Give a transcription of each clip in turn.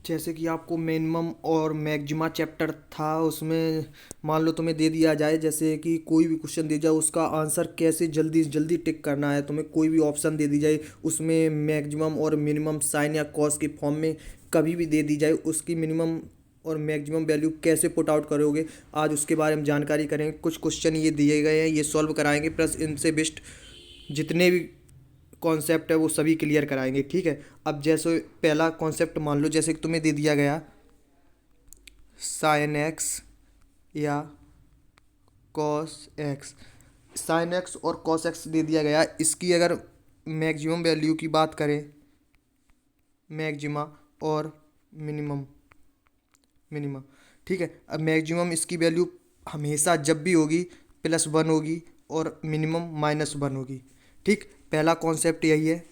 जैसे कि आपको मिनिमम और मैक्सिमा चैप्टर था, उसमें मान लो तुम्हें दे दिया जाए जैसे कि कोई भी क्वेश्चन दे जाए, उसका आंसर कैसे जल्दी से जल्दी टिक करना है। तुम्हें कोई भी ऑप्शन दे दी जाए, उसमें मैक्सिमम और मिनिमम साइन या कॉस के फॉर्म में कभी भी दे दी जाए, उसकी मिनिमम और मैक्सिमम वैल्यू कैसे पुट आउट करोगे, आज उसके बारे में जानकारी करेंगे। कुछ क्वेश्चन ये दिए गए हैं, ये सॉल्व कराएंगे, प्लस इनसे बेस्ट जितने भी कॉन्सेप्ट है वो सभी क्लियर कराएंगे, ठीक है। अब जैसे पहला कॉन्सेप्ट मान लो, जैसे कि तुम्हें दे दिया गया साइन एक्स या कॉस एक्स। साइन एक्स और कॉस एक्स दे दिया गया, इसकी अगर मैक्सिमम वैल्यू की बात करें, मैक्सिमा और मिनिमम, मिनिमम, ठीक है। अब मैक्सिमम इसकी वैल्यू हमेशा जब भी होगी प्लस वन होगी, और मिनिमम माइनस वन होगी, ठीक। पहला कॉन्सेप्ट यही है,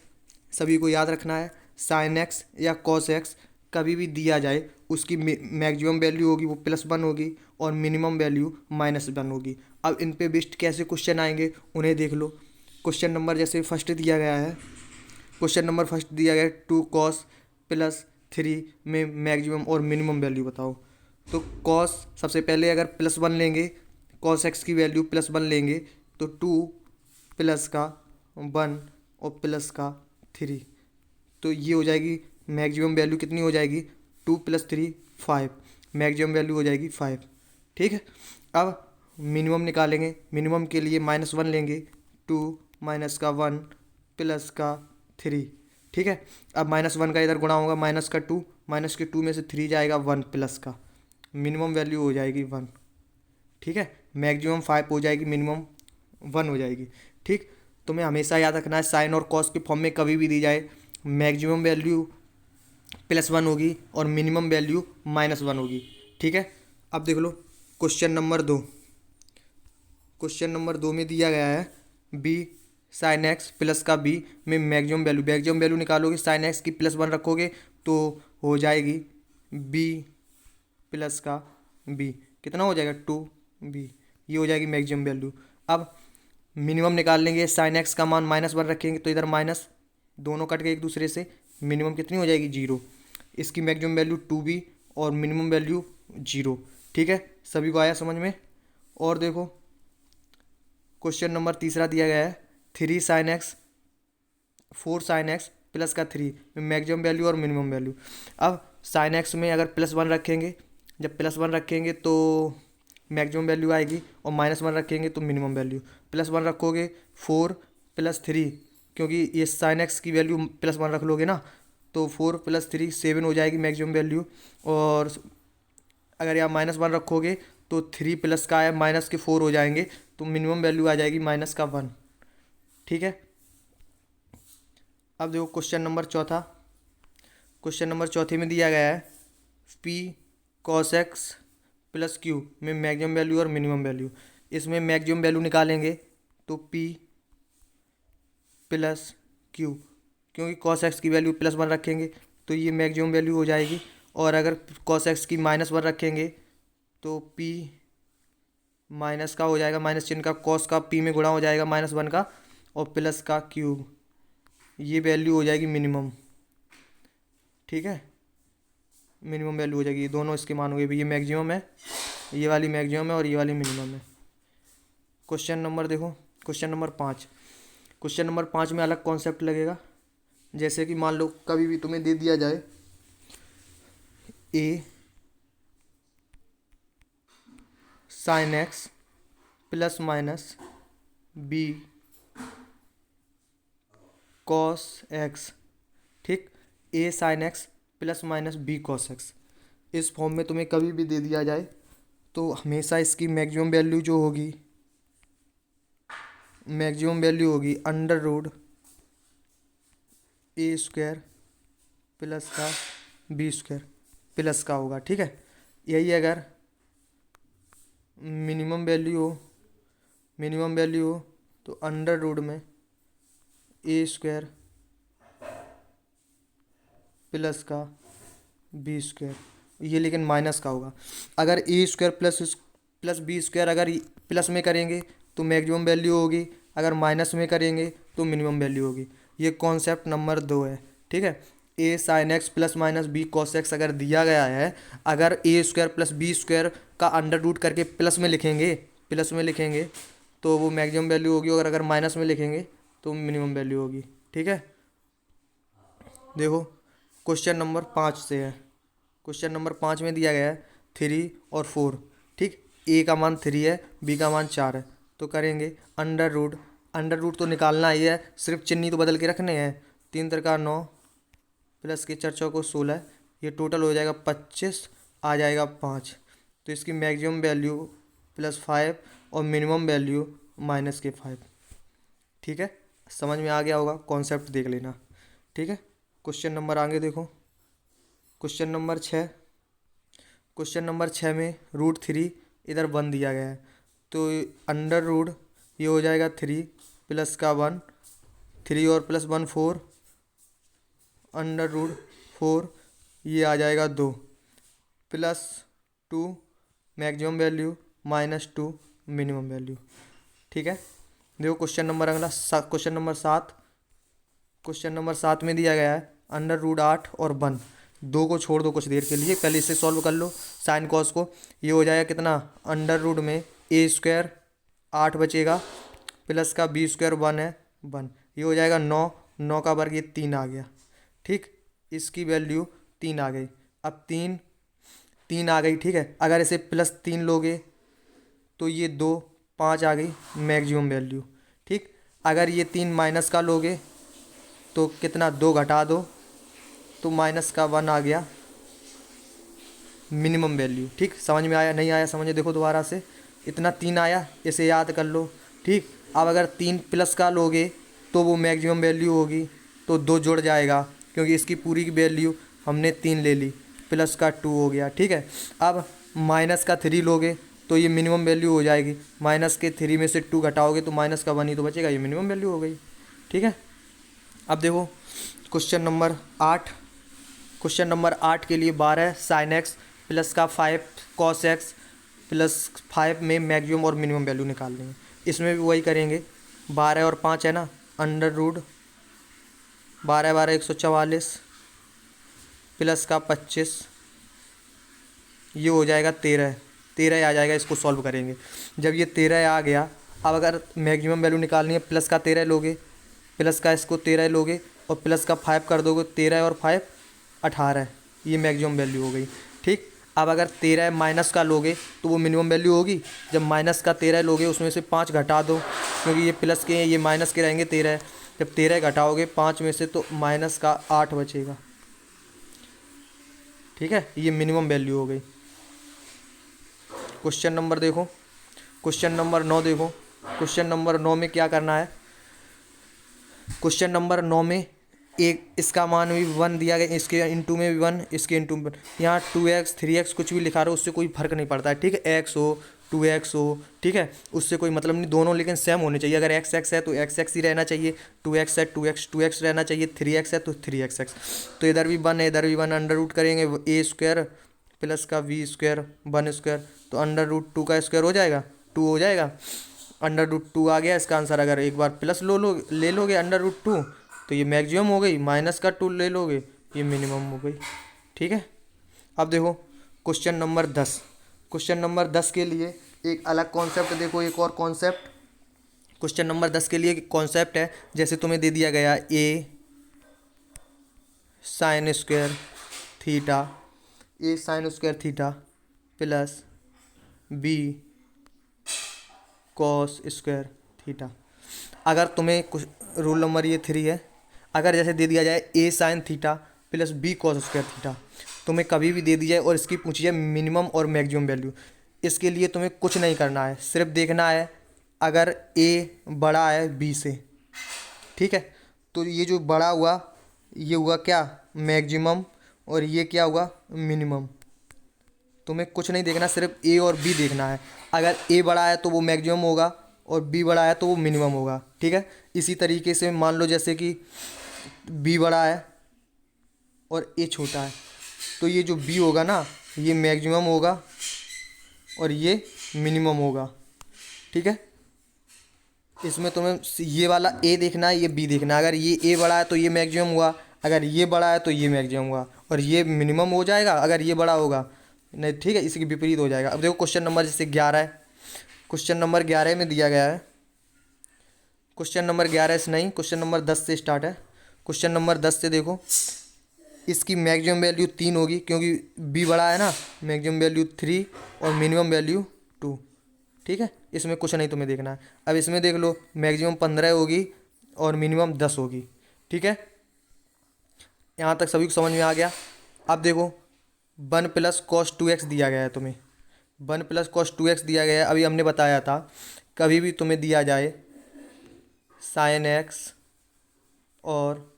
सभी को याद रखना है। साइन एक्स या कॉस एक्स कभी भी दिया जाए, उसकी मैक्सिमम वैल्यू होगी वो प्लस वन होगी, और मिनिमम वैल्यू माइनस वन होगी। अब इन पे बेस्ड कैसे क्वेश्चन आएंगे उन्हें देख लो। क्वेश्चन नंबर जैसे फर्स्ट दिया गया है, क्वेश्चन नंबर फर्स्ट दिया गया है, टू कॉस प्लस थ्री में मैक्सिमम और मिनिमम वैल्यू बताओ। तो कॉस सबसे पहले अगर प्लस वन लेंगे, कॉस एक्स की वैल्यू प्लस वन लेंगे, तो टू प्लस का वन और प्लस का थ्री, तो ये हो जाएगी मैक्सिमम वैल्यू कितनी हो जाएगी, two plus three five, maximum value हो जाएगी फाइव, ठीक है। अब मिनिमम निकालेंगे, मिनिमम के लिए माइनस वन लेंगे, टू माइनस का वन प्लस का थ्री, ठीक है। अब माइनस वन का इधर गुणा होगा, माइनस का टू, माइनस के टू में से थ्री जाएगा वन प्लस का, मिनिमम वैल्यू हो जाएगी वन, ठीक है। मैक्सिमम फाइव हो जाएगी, मिनिमम वन हो जाएगी, ठीक। तुम्हें हमेशा याद रखना है, साइन और कॉस के फॉर्म में कभी भी दी जाए, मैक्सिमम वैल्यू प्लस वन होगी और मिनिमम वैल्यू माइनस वन होगी, ठीक है। अब देख लो क्वेश्चन नंबर दो। क्वेश्चन नंबर दो में दिया गया है बी साइन एक्स प्लस का बी में मैक्सिमम वैल्यू निकालोगे, साइन एक्स की प्लस वन रखोगे तो हो जाएगी बी प्लस का बी, कितना हो जाएगा, टू बी, ये हो जाएगी मैक्सिमम वैल्यू। अब मिनिमम निकाल लेंगे, साइन एक्स का मान माइनस वन रखेंगे तो इधर माइनस, दोनों कट गए एक दूसरे से, मिनिमम कितनी हो जाएगी, जीरो। इसकी मैक्सिमम वैल्यू टू बी और मिनिमम वैल्यू जीरो, ठीक है। सभी को आया समझ में। और देखो क्वेश्चन नंबर तीसरा दिया गया है, three sine x four sine X plus का थ्री, मैक्सिमम वैल्यू और मिनिमम वैल्यू। अब साइन एक्स में अगर प्लस वन रखेंगे, जब प्लस वन रखेंगे तो मैक्सिमम वैल्यू आएगी, और माइनस वन रखेंगे तो मिनिमम वैल्यू। प्लस वन रखोगे फोर प्लस थ्री, क्योंकि ये साइन एक्स की वैल्यू प्लस वन रख लोगे ना, तो फोर प्लस थ्री सेवन हो जाएगी मैक्सिमम वैल्यू। और अगर यहाँ माइनस वन रखोगे तो थ्री प्लस का है माइनस के फोर हो जाएंगे, तो मिनिमम वैल्यू आ जाएगी माइनस का वन, ठीक है। अब देखो क्वेश्चन नंबर चौथा। क्वेश्चन नंबर चौथे में दिया गया है P cos x plus Q में मैक्सिमम वैल्यू और मिनिमम वैल्यू। इसमें मैक्सिमम वैल्यू निकालेंगे तो पी प्लस क्यू, क्योंकि कॉस एक्स की वैल्यू प्लस वन रखेंगे तो ये मैक्सिमम वैल्यू हो जाएगी, और अगर कॉस एक्स की माइनस वन रखेंगे तो पी माइनस का हो जाएगा, माइनस चिन्ह का, कॉस का पी में गुणा हो जाएगा माइनस वन का, और प्लस का क्यूब, ये वैल्यू हो जाएगी मिनिमम, ठीक है। मिनिमम वैल्यू हो जाएगी, ये दोनों इसके मान हो गए, ये मैक्सिमम है, ये वाली मैक्सिमम है और ये वाली मिनिमम है। क्वेश्चन नंबर देखो, क्वेश्चन नंबर पाँच। क्वेश्चन नंबर पाँच में अलग कॉन्सेप्ट लगेगा। जैसे कि मान लो कभी भी तुम्हें दे दिया जाए A sine X plus minus B cos X, ठीक। A sine X plus minus B cos X, इस फॉर्म में तुम्हें कभी भी दे दिया जाए तो हमेशा इसकी मैक्सिमम वैल्यू जो होगी, मैक्सिमम वैल्यू होगी अंडर रूट ए स्क्वायर प्लस का बी स्क्वायर प्लस का होगा, ठीक है। यही अगर मिनिमम वैल्यू हो, मिनिमम वैल्यू हो तो अंडर रूट में ए स्क्वायर प्लस का बी स्क्वायर, ये लेकिन माइनस का होगा। अगर A square plus B square अगर प्लस में करेंगे तो मैक्सिमम वैल्यू होगी, अगर माइनस में करेंगे तो मिनिमम वैल्यू होगी। ये कॉन्सेप्ट नंबर दो है, ठीक है। A sine X plus minus B cos X अगर दिया गया है, अगर A square plus B square का अंडर रूट करके प्लस में लिखेंगे तो वो मैक्सिमम वैल्यू होगी, और अगर माइनस में लिखेंगे तो मिनिमम वैल्यू होगी। ठीक है, देखो क्वेश्चन नंबर 5 से है। क्वेश्चन नंबर 5 में दिया गया है 3 और 4। ठीक, ए का मान 3 है, बी का मान 4 है, तो करेंगे अंडर रूट तो निकालना ही है, सिर्फ चिन्ह तो बदल के रखने हैं। 3 त्रिका 9 प्लस के 4 चौको 16, ये टोटल हो जाएगा 25, आ जाएगा 5। तो इसकी मैक्सिमम वैल्यू +5 और मिनिमम वैल्यू -5। ठीक है, समझ में आ गया होगा, कॉन्सेप्ट देख लेना। ठीक है, क्वेश्चन नंबर आगे देखो। Question number 6। क्वेश्चन नंबर 6 में √3 इधर 1 दिया गया है, तो अंडर रूट ये हो जाएगा 3 प्लस का 1, 3 और प्लस 1 4, अंडर रूट 4 ये आ जाएगा 2 plus 2 maximum value -2 minimum value. ठीक है, देखो क्वेश्चन नंबर अगला क्वेश्चन नंबर 7। क्वेश्चन नंबर 7 में दिया गया है अंडर रूट 8 और 1। 2 को छोड़ दो कुछ देर के लिए, पहले इसे सॉल्व कर लो साइन कॉस को। ये हो जाएगा कितना, अंडर रूट में ए स्क्वायर 8 बचेगा प्लस का बी स्क्वायर 1 है 1, ये हो जाएगा 9, 9 का वर्ग ये 3 आ गया। ठीक, इसकी वैल्यू 3 आ गई। अब 3 आ गई। ठीक है, अगर इसे +3 लोगे तो ये 2 5 आ गई मैक्सिमम वैल्यू। ठीक, अगर ये 3 माइनस का लोगे तो कितना, 2 घटा दो तो -1 आ गया मिनिमम वैल्यू। ठीक, समझ में आया नहीं आया समझे, देखो दोबारा से। इतना 3 आया, इसे याद कर लो। ठीक, अब अगर 3 प्लस का लोगे तो वो मैक्सिमम वैल्यू होगी, तो 2 जुड़ जाएगा क्योंकि इसकी पूरी की वैल्यू हमने 3 ले ली, प्लस का 2 हो गया। ठीक है, अब माइनस का 3 लोगे तो ये मिनिमम वैल्यू हो जाएगी, -3 में से 2 घटाओगे तो -1 ही तो बचेगा, ये मिनिमम वैल्यू हो गई। ठीक है, अब देखो क्वेश्चन नंबर 8। क्वेश्चन नंबर 8 के लिए 12 साइन एक्स प्लस का 5 कॉस एक्स +5 में मैक्सिमम और मिनिमम वैल्यू निकालनी है। इसमें भी वही करेंगे, 12 और 5 है ना, अंडर रूट 12 12 144 प्लस का 25, ये हो जाएगा 13 आ जाएगा। इसको सॉल्व करेंगे, जब ये 13 आ गया, अब अगर मैक्सिमम वैल्यू निकालनी है प्लस का 13 लोगे, प्लस का इसको 13 लोगे और प्लस का 5 कर दोगे, 13 और 5 18, ये मैक्सिमम वैल्यू हो गई। ठीक, अब अगर 13 माइनस का लोगे तो वो मिनिमम वैल्यू होगी। जब माइनस का 13 लोगे उसमें से 5 घटा दो, क्योंकि ये प्लस के ये माइनस के रहेंगे 13। जब 13 घटाओगे 5 में से तो -8 बचेगा। ठीक है, ये मिनिमम वैल्यू हो गई। क्वेश्चन नंबर देखो, क्वेश्चन नंबर 9 देखो। क्वेश्चन नंबर 9 में क्या करना है, क्वेश्चन नंबर 9 में एक इसका मान भी 1 दिया गया, इसके इंटू में भी 1, इसके इंटू में 1। यहाँ 2x 3x कुछ भी लिखा रहो उससे कोई फर्क नहीं पड़ता है। ठीक है, x हो 2x हो, ठीक है, उससे कोई मतलब नहीं, दोनों लेकिन सेम होने चाहिए। अगर x है तो x ही रहना चाहिए, 2x है 2x रहना चाहिए, 3x है तो 3x। तो इधर भी 1 है इधर भी 1, अंडर रूट करेंगे a स्क्वायर प्लस का v स्क्वायर 1 स्क्वायर, तो अंडर रूट 2 का स्क्वायर हो जाएगा 2 हो जाएगा। अंडर रूट 2 आ गया इसका आंसर। अगर एक बार प्लस ले लोगे अंडर रूट 2 तो ये मैक्सिमम हो गई, माइनस का 2 ले लोगे ये मिनिमम हो गई। ठीक है, अब देखो क्वेश्चन नंबर 10। क्वेश्चन नंबर 10 के लिए एक अलग कॉन्सेप्ट देखो, एक और कॉन्सेप्ट। क्वेश्चन नंबर 10 के लिए कॉन्सेप्ट है, जैसे तुम्हें दे दिया गया a sign square theta plus b cos square theta. अगर तुम्हें रूल नंबर ये 3 है, अगर जैसे दे दिया जाए a sine theta plus b cos square theta, तुम्हें कभी भी दे दी जाए और इसकी पूछी जाए मिनिमम और मैक्सिमम वैल्यू, इसके लिए तुम्हें कुछ नहीं करना है, सिर्फ देखना है अगर a बड़ा है b से। ठीक है, तो ये जो बड़ा हुआ ये हुआ क्या, मैक्सिमम, और ये क्या हुआ, मिनिमम। तुम्हें कुछ नहीं देखना, सिर्फ a और b देखना है। अगर a बड़ा है तो वो मैक्सिमम होगा और b बड़ा है तो वो मिनिमम होगा। ठीक है, इसी तरीके से मान लो जैसे कि b बड़ा है और a छोटा है, तो ये जो b होगा ना ये मैक्सिमम होगा और ये मिनिमम होगा। ठीक है, इसमें तुम्हें ये वाला a देखना है, ये b देखना है। अगर ये a बड़ा है तो ये मैक्सिमम हुआ, अगर ये बड़ा है तो ये मैक्सिमम होगा, और ये मिनिमम हो जाएगा अगर ये बड़ा होगा, नहीं ठीक है, इसके विपरीत हो जाएगा। अब देखो क्वेश्चन नंबर जैसे 11 है, क्वेश्चन नंबर 11 में दिया गया है, क्वेश्चन नंबर 11 से नहीं, क्वेश्चन नंबर 10 से स्टार्ट है। क्वेश्चन नंबर 10 से देखो, इसकी मैक्सिमम वैल्यू 3 होगी क्योंकि बी बड़ा है ना, मैक्सिमम वैल्यू 3 और मिनिमम वैल्यू 2, ठीक है, इसमें कुछ नहीं तुम्हें देखना है। अब इसमें देख लो, मैक्सिमम 15 होगी और मिनिमम 10 होगी, ठीक है, यहाँ तक सभी को समझ में आ गया। अब देखो 1 + cos 2x दिया गया है तुम्हें, 1 + cos 2x दिया गया है। अभी हमने बताया था कभी भी तुम्हें दिया जाए sin x और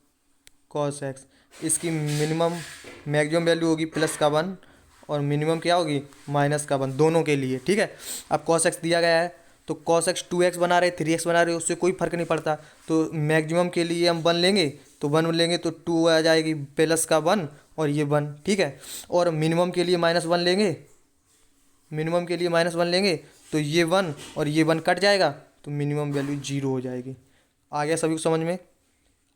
cos x, इसकी मिनिमम मैक्सिमम वैल्यू होगी +1 और मिनिमम क्या होगी -1 दोनों के लिए, ठीक है। अब cos x दिया गया है तो cos x 2x बना रहे 3x बना रहे, उससे कोई फर्क नहीं पड़ता। तो मैक्सिमम के लिए हम 1 लेंगे तो 1 लेंगे तो 2 आ जाएगी +1 और ये 1, ठीक है। और मिनिमम के लिए -1 लेंगे, मिनिमम के लिए -1 लेंगे तो ये 1 और ये 1 कट जाएगा तो मिनिमम वैल्यू 0 हो जाएगी। आ गया सभी को समझ में।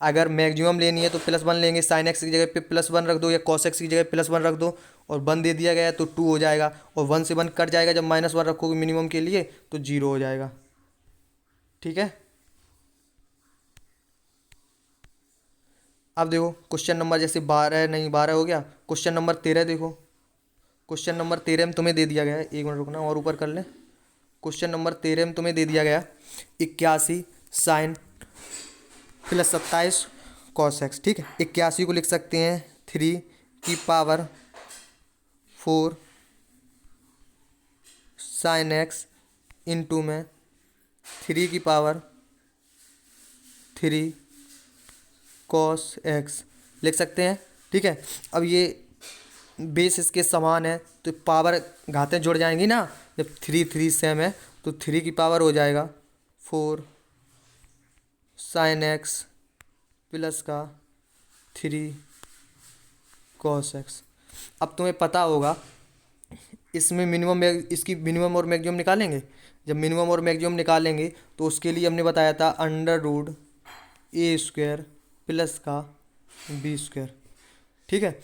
अगर मैक्सिमम लेनी है तो +1 लेंगे, sin x की जगह पे +1 रख दो या cos x की जगह +1 रख दो, और 1 दे दिया गया है तो 2 हो जाएगा, और 1 से 1 कट जाएगा जब -1 रखोगे मिनिमम के लिए तो 0 हो जाएगा, ठीक है। अब देखो क्वेश्चन नंबर जैसे 12 नहीं 12 हो गया, क्वेश्चन नंबर 13 देखो, क्वेश्चन नंबर 13 में तुम्हें दे दिया गया है, 1 मिनट रुकना और ऊपर कर लें। क्वेश्चन नंबर 13 में तुम्हें दे दिया गया 81 sin +27 cos x, ठीक है। 81 को लिख सकते हैं 3⁴ sin x इंटू में 3⁵ cos x लिख सकते हैं, ठीक है। अब ये बेस इसके समान है तो पावर घातें जुड़ जाएंगी ना, जब 3 सेम है तो 3 हो जाएगा 4 sin x प्लस का 3 cos x। अब तुम्हें पता होगा इसमें मिनिमम इसकी मिनिमम और मैक्सिमम निकालेंगे, जब मिनिमम और मैक्सिमम निकालेंगे तो उसके लिए हमने बताया था √a² प्लस का b², ठीक है।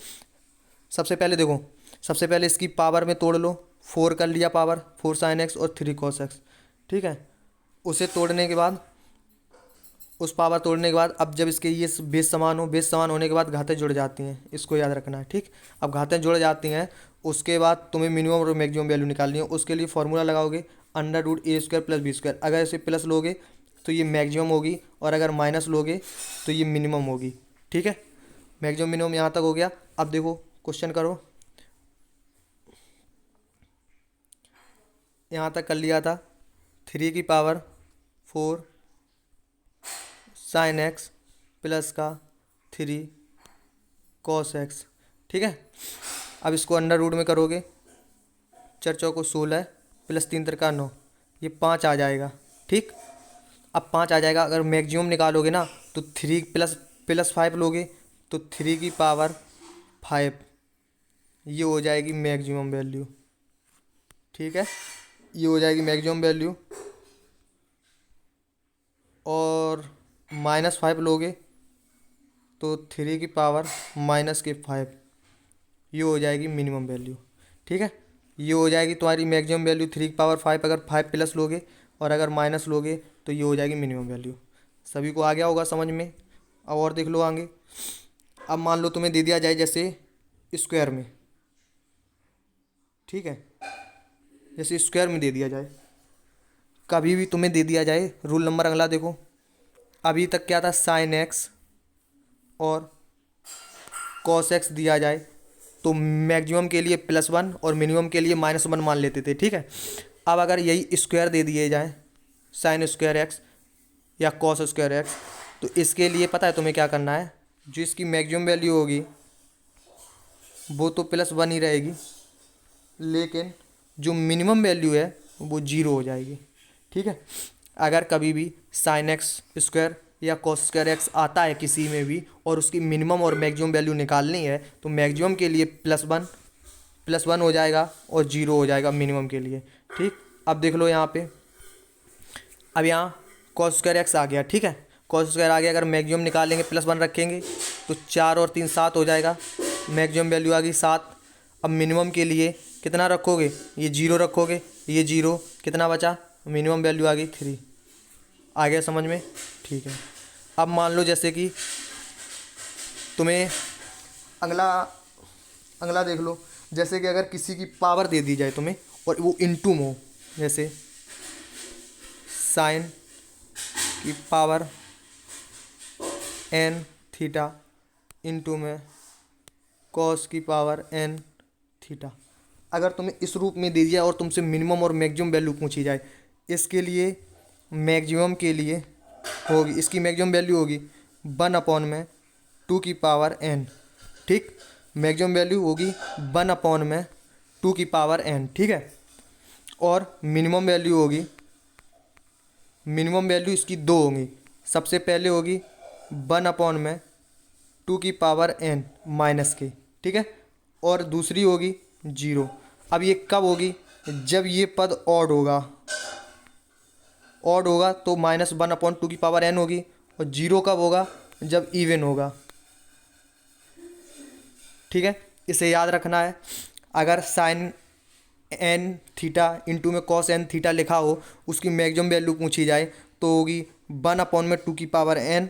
सबसे पहले देखो, सबसे पहले इसकी पावर में तोड़ लो, 4 कर लिया पावर, 4 sin x और 3 cos x, ठीक है। उसे तोड़ने के बाद, उस पावर तोड़ने के बाद, अब जब इसके ये बेस समान हो, बेस समान होने के बाद घातें जुड़ जाती हैं, इसको याद रखना है, ठीक। अब घातें जुड़ जाती हैं उसके बाद तुम्हें मिनिमम और मैक्सिमम वैल्यू निकालनी है, उसके लिए फॉर्मूला लगाओगे √a² प्लस b²। अगर इसे प्लस लोगे तो ये मैक्सिमम होगी और अगर माइनस लोगे तो ये मिनिमम होगी, ठीक है। मैक्सिमम मिनिमम यहाँ तक हो गया। अब देखो क्वेश्चन करो, यहाँ तक कर लिया था 3⁴ sin x प्लस का 3 cos x, ठीक है। अब इसको अंडर रूट में करोगे, 4 चौको 16 प्लस 3 तिरका 9, ये 5 आ जाएगा, ठीक। अब 5 आ जाएगा, अगर मैक्सिमम निकालोगे ना तो 3 प्लस 5 लोगे तो 3⁵ ये हो जाएगी मैक्सिमम वैल्यू, ठीक है, ये हो जाएगी मैक्सिमम वैल्यू। और -5 लोगे तो 3⁻⁻5 ये हो जाएगी मिनिमम वैल्यू, ठीक है। ये हो जाएगी तुम्हारी मैक्सिमम वैल्यू 3⁵ अगर 5 प्लस लोगे, और अगर माइनस लोगे तो ये हो जाएगी मिनिमम वैल्यू। सभी को आ गया होगा समझ में। अब और देख लो आगे। अब मान लो तुम्हें दे दिया जाए जैसे स्क्वायर में, ठीक है, जैसे स्क्वायर में दे दिया जाए, कभी भी तुम्हें दे दिया जाए, रूल नंबर अगला देखो, अभी तक क्या था sin x और cos x दिया जाए तो मैक्सिमम के लिए +1 और मिनिमम के लिए -1 मान लेते थे, ठीक है। अब अगर यही स्क्वायर दे दिए जाए sin² x या cos² x, तो इसके लिए पता है तुम्हें क्या करना है, जो इसकी मैक्सिमम वैल्यू होगी वो तो +1 ही रहेगी, लेकिन जो मिनिमम वैल्यू है वो 0 हो जाएगी, ठीक है। अगर कभी भी sin x² या cos² x आता है किसी में भी और उसकी मिनिमम और मैक्सिमम वैल्यू निकालनी है तो मैक्सिमम के लिए +1 हो जाएगा और 0 हो जाएगा मिनिमम के लिए, ठीक। अब देख लो यहाँ पे, अब यहाँ cos² x आ गया, ठीक है, cos² आ गया, अगर मैक्सिमम निकालेंगे +1 रखेंगे तो 4 और 3 7 हो जाएगा, मैक्सिमम वैल्यू आ गई 7। अब मिनिमम के लिए कितना रखोगे, ये 0 रखोगे, ये 0, कितना बचा, मिनिमम वैल्यू आ गई 3। आ गया समझ में? ठीक है। अब मान लो जैसे कि तुम्हें अगला अगला देख लो, जैसे कि अगर किसी की पावर दे दी जाए तुम्हें और वो इनटू में हो, जैसे साइन की पावर n थीटा इनटू में कॉस की पावर n थीटा, अगर तुम्हें इस रूप में दे दिया और तुमसे मिनिमम और मैक्सिमम वैल्यू पूछी जाए, इसके लिए मैक्सिमम के लिए होगी, इसकी मैक्सिमम वैल्यू होगी 1/2n, ठीक। मैक्सिमम वैल्यू होगी 1/2n, ठीक है। और मिनिमम वैल्यू होगी, मिनिमम वैल्यू इसकी 2 होंगी। सबसे पहले होगी 1/2n माइनस के, ठीक है। और दूसरी होगी 0। अब ये कब होगी, जब ये पद ऑड होगा, ऑड होगा तो -1/2n होगी। और 0 कब होगा, जब इवन होगा, ठीक है। इसे याद रखना है। अगर साइन n थीटा इंटू में कॉस n थीटा लिखा हो, उसकी मैक्सिमम वैल्यू पूछी जाए तो होगी 1/2n,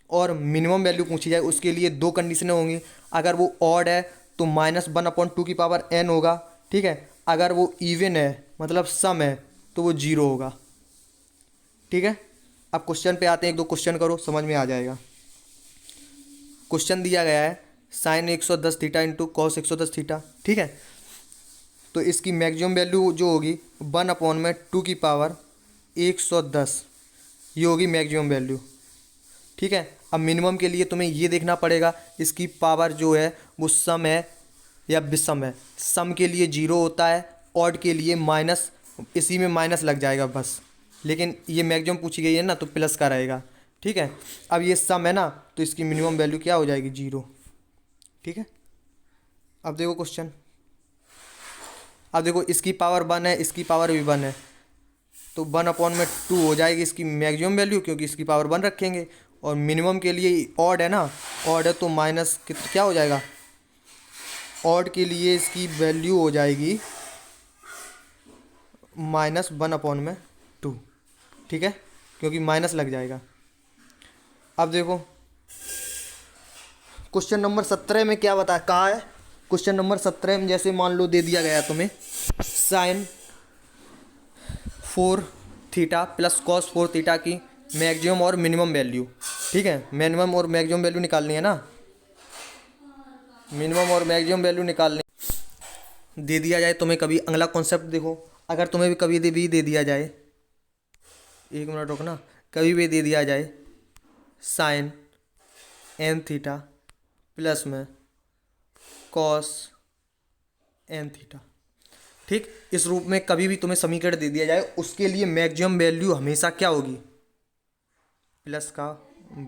और मिनिमम वैल्यू पूछी जाए उसके लिए 2 कंडीशनें होंगी। अगर वो ऑड है तो -1/2n होगा, ठीक है। अगर वो इवन है मतलब सम है तो वो 0 होगा, ठीक है। अब क्वेश्चन पे आते हैं, 1-2 क्वेश्चन करो, समझ में आ जाएगा। क्वेश्चन दिया गया है sine 110 theta into cos 110 theta, ठीक है। तो इसकी मैक्सिमम वैल्यू जो होगी 1/2 ये होगी मैक्सिमम वैल्यू, ठीक है। अब मिनिमम के लिए तुम्हें ये देखना पड़ेगा इसकी पावर जो है वो सम है या विषम है। सम के लिए 0 होता है, ऑड के लिए माइनस, इसी में माइनस लग जाएगा बस, लेकिन ये मैक्सिमम पूछी गई है ना तो प्लस का रहेगा, ठीक है। अब ये सम है ना तो इसकी मिनिमम वैल्यू क्या हो जाएगी, 0, ठीक है। अब देखो क्वेश्चन, अब देखो इसकी पावर 1 है, इसकी पावर भी 1 है, तो 1/2 हो जाएगी इसकी मैक्सिमम वैल्यू, क्योंकि इसकी पावर 1 रखेंगे। और मिनिमम के लिए ऑड है ना, ऑड है तो माइनस क्या हो जाएगा, ऑड के लिए इसकी वैल्यू हो जाएगी -1/2, ठीक है, क्योंकि माइनस लग जाएगा। अब देखो क्वेश्चन नंबर 17 में क्या बताया, कहा है क्वेश्चन नंबर 17 में, जैसे मान लो दे दिया गया तुम्हें sine 4 theta plus cos 4 theta की मैक्सिमम और मिनिमम वैल्यू, ठीक है। मिनिमम और मैक्सिमम वैल्यू निकालनी है ना, मिनिमम और मैक्सिमम वैल्यू निकालनी दे दिया जाए तुम्हें कभी। अगला कॉन्सेप्ट देखो, अगर तुम्हें भी कभी भी दे दिया जाए, 1 मिनट रुकना, कभी भी दे दिया जाए साइन n थीटा प्लस में कॉस n थीटा, ठीक। इस रूप में कभी भी तुम्हें समीकरण दे दिया जाए, उसके लिए मैक्सिमम वैल्यू हमेशा क्या होगी, प्लस का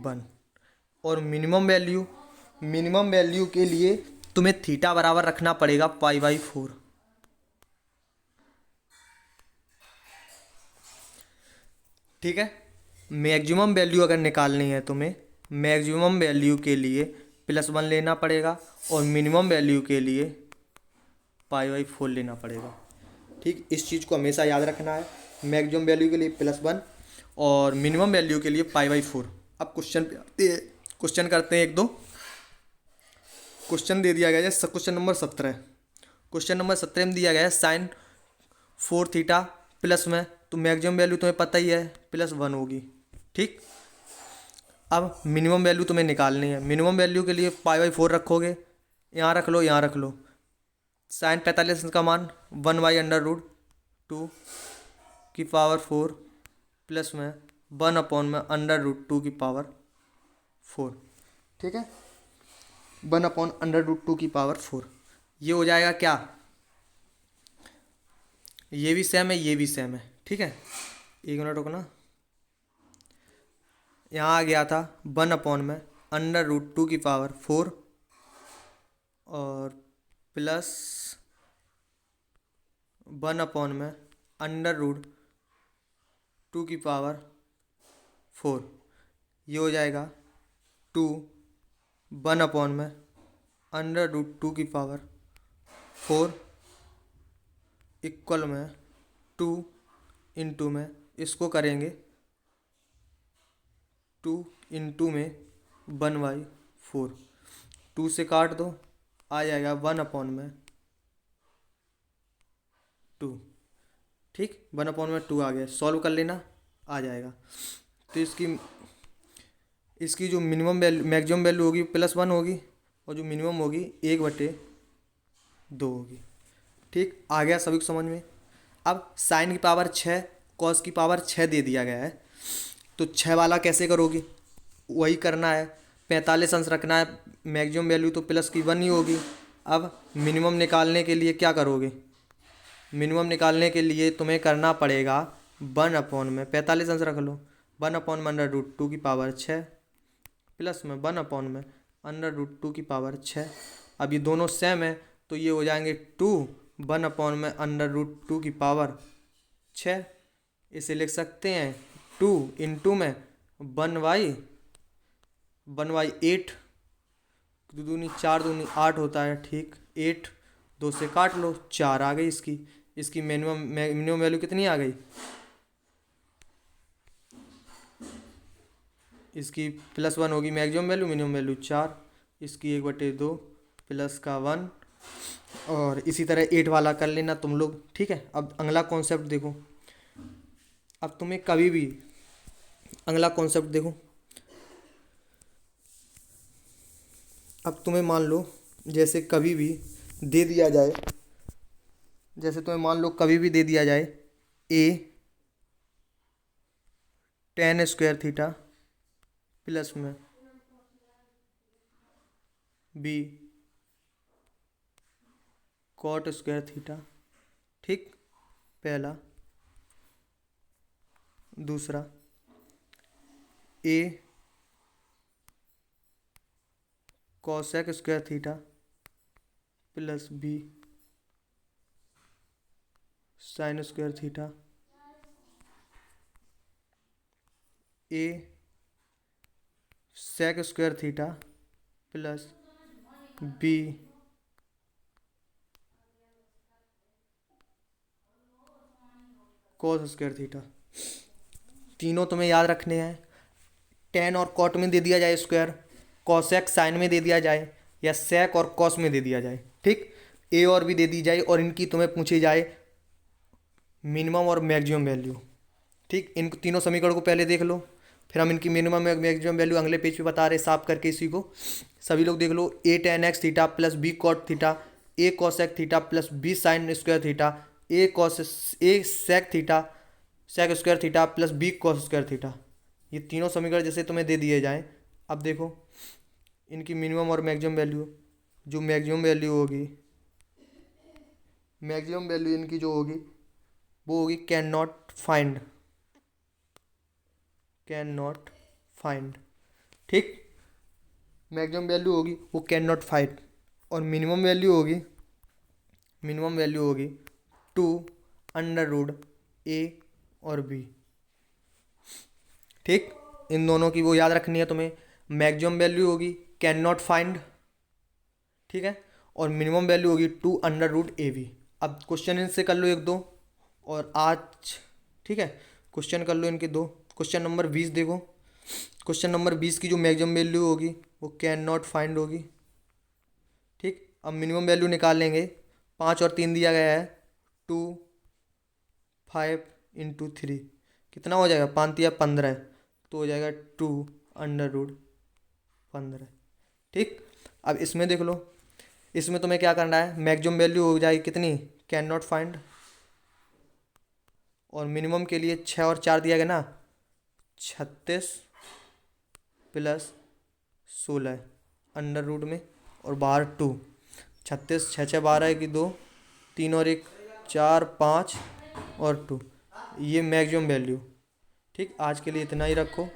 1। और मिनिमम वैल्यू के लिए तुम्हें थीटा बराबर रखना पड़ेगा π/4, ठीक है। मैक्सिमम वैल्यू अगर निकालनी है तुम्हें, मैक्सिमम वैल्यू के लिए +1 लेना पड़ेगा और मिनिमम वैल्यू के लिए π/4 लेना पड़ेगा, ठीक। इस चीज़ को हमेशा याद रखना है, मैक्सिमम वैल्यू के लिए +1 और मिनिमम वैल्यू के लिए π/4। अब क्वेश्चन पे आते हैं, क्वेश्चन करते हैं 1-2 क्वेश्चन दे दिया गया है। क्वेश्चन नंबर 17, क्वेश्चन नंबर 17 में दिया गया है साइन 4 थीटा प्लस में, तो मैक्सिमम वैल्यू तुम्हें पता ही है +1 होगी, ठीक। अब मिनिमम वैल्यू तुम्हें निकालनी है, मिनिमम वैल्यू के लिए π/4 रखोगे, यहाँ रख लो, यहाँ रख लो। साइन 45 का मान 1/√2 की पावर 4 प्लस में 1/√2 की पावर 4, ठीक है, 1/√2 की पावर 4। ये हो जाएगा क्या, ये भी सेम है, ये भी सेम है, ठीक है। 1 मिनट रुकना, यहाँ आ गया था 1/√2 की पावर 4 और प्लस 1/√2 की पावर 4, ये हो जाएगा 2 वन अपॉन में अंडर रूट 2 की पावर 4 इक्वल में 2 इंटू में इसको करेंगे 2 इंटू में 1/4। 2 से काट दो, आ जाएगा 1 अपॉन में 2। ठीक, 1 अपॉन में 2 आ गया, सॉल्व कर लेना, आ जाएगा। तो इसकी जो मिनिमम वैल्यू मैक्सिमम वैल्यू होगी +1 होगी, और जो मिनिमम होगी 1/2 होगी। ठीक, आ गया सभी को समझ में। अब साइन की पावर 6 कॉस की पावर 6 दे दिया गया है, तो 6 वाला कैसे करोगी, वही करना है। 45 अंश रखना है, मैक्सिमम वैल्यू तो +1 ही होगी। अब मिनिमम निकालने के लिए क्या करोगे, मिनिमम निकालने के लिए तुम्हें करना पड़ेगा 1 अपॉन में 45 अंश रख लो, 1 अपॉन में अंडर रूट 2 की पावर 6 प्लस में 1 अपॉन में अंडर रूट 2 की पावर 6। अब ये दोनों सेम है तो ये हो जाएंगे 2 1 अपॉन में अंडर रूट 2 की पावर 6। इसे लिख सकते हैं 2 इंटू में 1/8, 2 दूनी 4 दूनी 8 होता है। ठीक, 8 2 से काट लो, 4 आ गई इसकी मिनिमम वैल्यू कितनी आ गई, इसकी +1 होगी मैक्सिमम वैल्यू, मिनिमम वैल्यू 4, इसकी 1/2 प्लस का 1। और इसी तरह 8 वाला कर लेना तुम लोग। ठीक है, अब अगला कॉन्सेप्ट देखो। अब तुम्हें कभी भी अगला कॉन्सेप्ट देखो, अब तुम्हें मान लो जैसे कभी भी दे दिया जाए, जैसे तुम्हें मान लो कभी भी दे दिया जाए a tan square theta plus में b कॉट स्क्वायर थीटा। ठीक, पहला। दूसरा a cosec square theta plus b sine square theta. a sec square theta plus b cos square theta. तीनों तुम्हें याद रखने हैं। टेन और कॉट में दे दिया जाए स्क्वायर, कॉसेक साइन में दे दिया जाए, या सेक और कॉस में दे दिया जाए। ठीक, ए और भी दे दी जाए और इनकी तुम्हें पूछी जाए मिनिमम और मैक्सिमम वैल्यू। ठीक, इन तीनों समीकरण को पहले देख लो, फिर हम इनकी मिनिमम और मैक्सिमम वैल्यू अगले पेज पे बता रहे साफ करके इसी को। सभी लोग देख लो, a tan x theta plus b cot theta, a cosec theta plus b sine square theta, a sec theta sec square theta plus b cos square theta. ये तीनों समीकरण जैसे तुम्हें दे दिए जाएं, अब देखो इनकी मिनिमम और मैक्सिमम वैल्यू, जो मैक्सिमम वैल्यू होगी, मैक्सिमम वैल्यू इनकी जो होगी वो होगी कैन नॉट फाइंड। ठीक, मैक्सिमम वैल्यू होगी वो कैन नॉट फाइंड, और मिनिमम वैल्यू होगी 2 अंडर रूट a और b। ठीक, इन दोनों की वो याद रखनी है तुम्हें। मैक्सिमम वैल्यू होगी कैन नॉट फाइंड, ठीक है, और मिनिमम वैल्यू होगी 2 अंडर रूट ab। अब क्वेश्चन इनसे कर लो 1-2 और आज। ठीक है, क्वेश्चन कर लो इनके 2। क्वेश्चन नंबर 20 देखो, क्वेश्चन नंबर 20 की जो मैक्सिमम वैल्यू होगी वो कैन नॉट फाइंड होगी। ठीक, अब मिनिमम वैल्यू निकालेंगे, 5 और 3 दिया गया है, 2 5 इंटू 3 कितना हो जाएगा, 5 या 15, तो हो जाएगा 2 अंडर रूट 15। ठीक, अब इसमें देख लो, इसमें तुम्हें क्या करना है, मैक्सिमम वैल्यू हो जाएगी कितनी, कैन नॉट फाइंड, और मिनिमम के लिए 6 और 4 दिया गया ना, 36 प्लस 16 अंडर रूट में, और बाहर 2, 36 6 6 12 की 2, 3 और 1 4 5 और 2, ये मैक्सिमम वैल्यू। ठीक, आज के लिए इतना ही रखो।